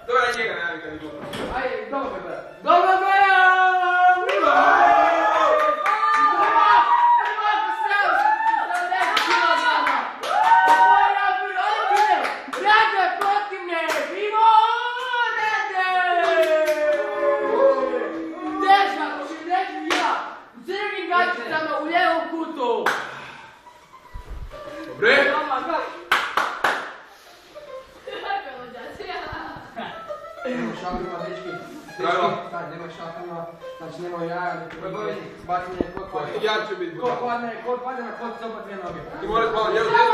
Dobra, njega najavi kad je dobro. Ajde, dobro me gleda. Dobro me gleda! Šaprima, dečki. Nema šaprima, znači nema jaja, bacanje, kod padne na pod, sopa dvije noge. Ti moraš malo lijevo desno.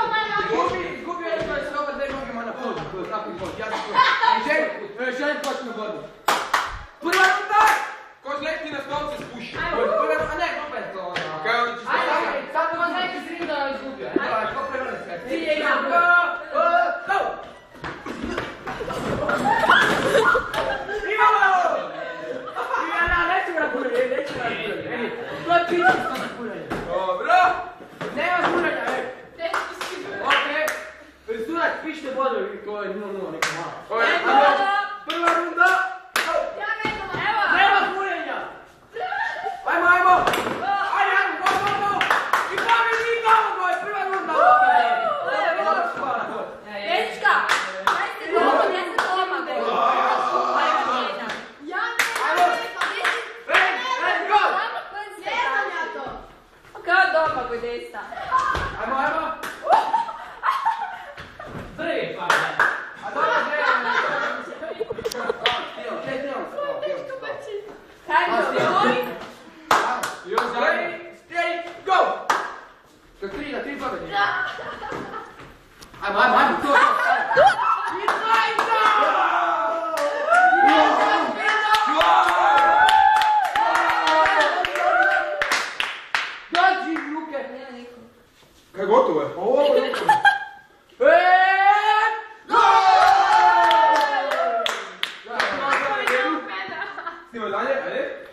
Izgubio je to je sopa dvije noge na pod, tako i pod, ja ću pod. Želim počnu godinu. Prva runda! Ko zleti na stol se spuši. A ne, opet to ono. Ajde, sad vam neki zrim da je izgubio. Ajde, ko prevrne sve. Ti je imam. Go! To je pići sa guranje. Dobro. Nema guranja, Okej. Pristunac, pišite vodu i to je 0-0, neka malo. Prva runda. Nema guranja. Ajmo. Ajde, go. I pravi mi gol, prva runda. Dečka, dajte dobro, ja se doma, kao doma, budesta. Ajmo. Prvi, pa. A dobro, Tri pobjede. Ajmo, to. Dođi ruke. Nema niko. Kaj gotovo je? Ovo je ruke. Snima dalje, ajde.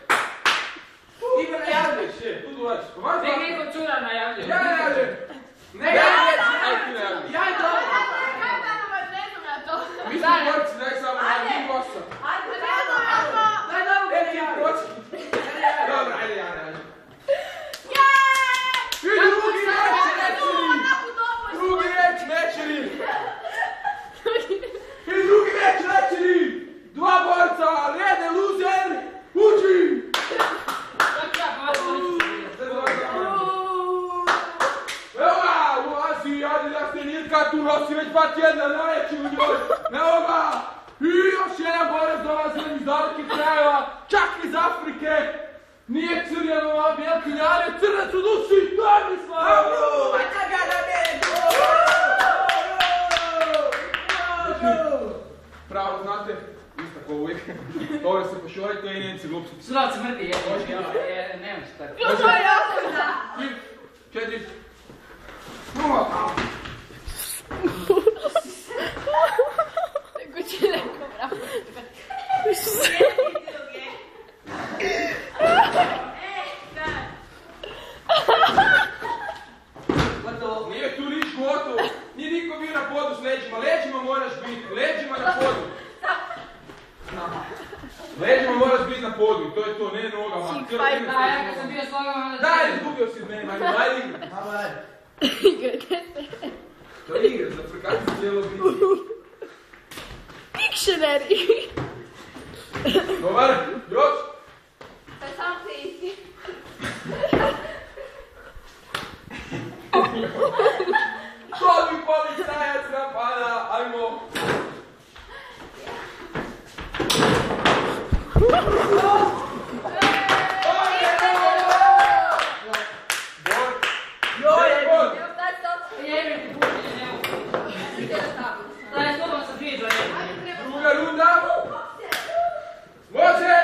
Ti me najavlješ, tu dolaziš. Nek neko čura najavljuje. Ja najavljam. Ne, ja je dobro. Mi smo borci, daj samo, mi gosta. Daj dobro, Neki proći. Dobro, ajde, ja najavljam. Drugi reč večeri! I drugi reč večeri! Dva borca, rede, luzer, uđi! Evo ga, u Aziji, Adidas trenirka, tu nosi već 2 tjedna, najveći u njoj. Evo ga! I još jedan borac dolazi iz dalekih krajeva, čak iz Afrike. Nije crjeno, a bijelki njane, crnac u duši, Tomislav! Pravo, znate, isto ko uvijek, ove se pošorite i njenici glupci. Sudac mrdi, nemam što tako. To je osnovna. 4, 0. Tako će neko bravo. Nije tu niš gotovo, nije niko bio na podu s leđima, leđima moraš biti, leđima na podu. Leđima moraš biti na podu, to je to, ne nogama. A ja kad sam bio s nogama... Daj, izgubio si od mene, ajde igra. Ajmo dalje. To je igra, za frkati cijelo biti. Dictionary. Dobar, još. To je sam se isti. Što mi policajac napada, ajmo. Druga runda. Može.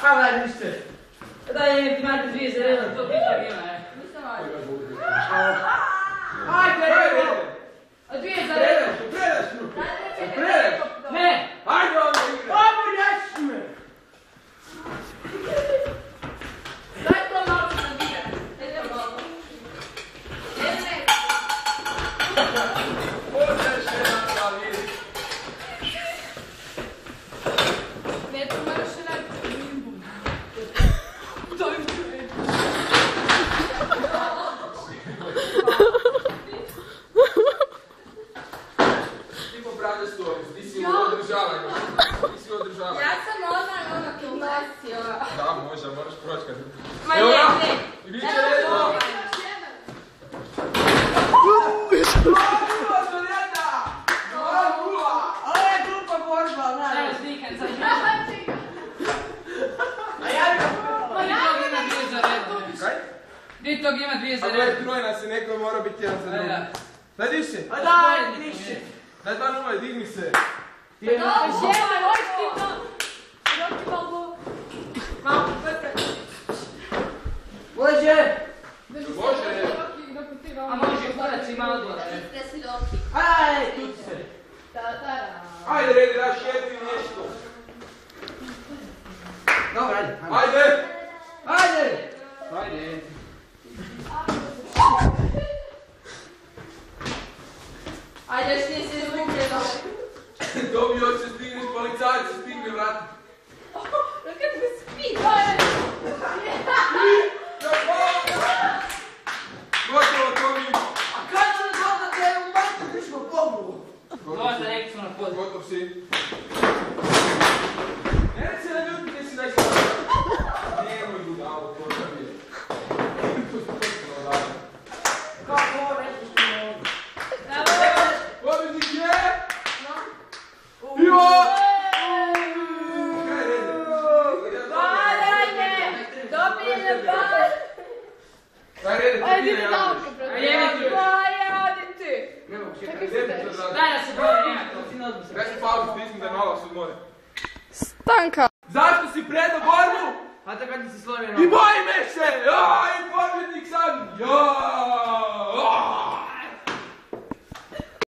Ajde, nište. Daj, imate 2 zelena, to pita ima, Ajde, A 2 zelena. Predaš. Ne! Ajde onda igra. Ajmo, reći me. Daj to malo da vide. Daj to malo. Ne. Možeš jedan da vidi. si u održavanju. Nisi u održavanju. Ja sam ono kilnasi, ono. Da, može, moraš proći kad... Ma Evo ne, ga! ne. I bit će redno! Ovo je glupa borba, Evo znaš. slikam sad. A ja bi ga Ma ja Tog ima dvije za redom. Kaj? Di tog ima dvije za A gledaj, redom. trojna si, neko mora biti jedan za drugi. Da. Daj, diš se! A daj, više. Daj dva numaj, digni se! Dobro, žena, možeš ti to. Dok ti malo... Malo, Može. Može! A može korac ima odvora. Tresi doki. Aj, tu se. Ajde, redi, daš jednu i nešto. Dobro, ajde. Ajde! Ajde. Ajde. Ajde, još ti se izgubljeno. Dobio se stigneš, policajci stigne vrat. Kad me spi. Gotovo, to mi... A kad ću da te u mačku piško poglu? Možda neki su na podu. Gotov si. Ne se ne ljutite si nešto. Nemoj budalo, to sam je. To se potpuno dali. Kako ovo reći što je ovo? Pobjednik je... Jo! Kaj je redi? Ajde, dobije na bar. Kaj je redi? Ajde, Ti ne javljaš. Ajde ti. Ne mogu čekati. Gdje bi to Daj da se boli, nema to, ti ne odmah se. Ja ću palu stisnuti da je malo sud more. Stanka. Zašto si predao borbu? A to kad ti se slovi I boji me se! Joj, pobjednik sam! Joj!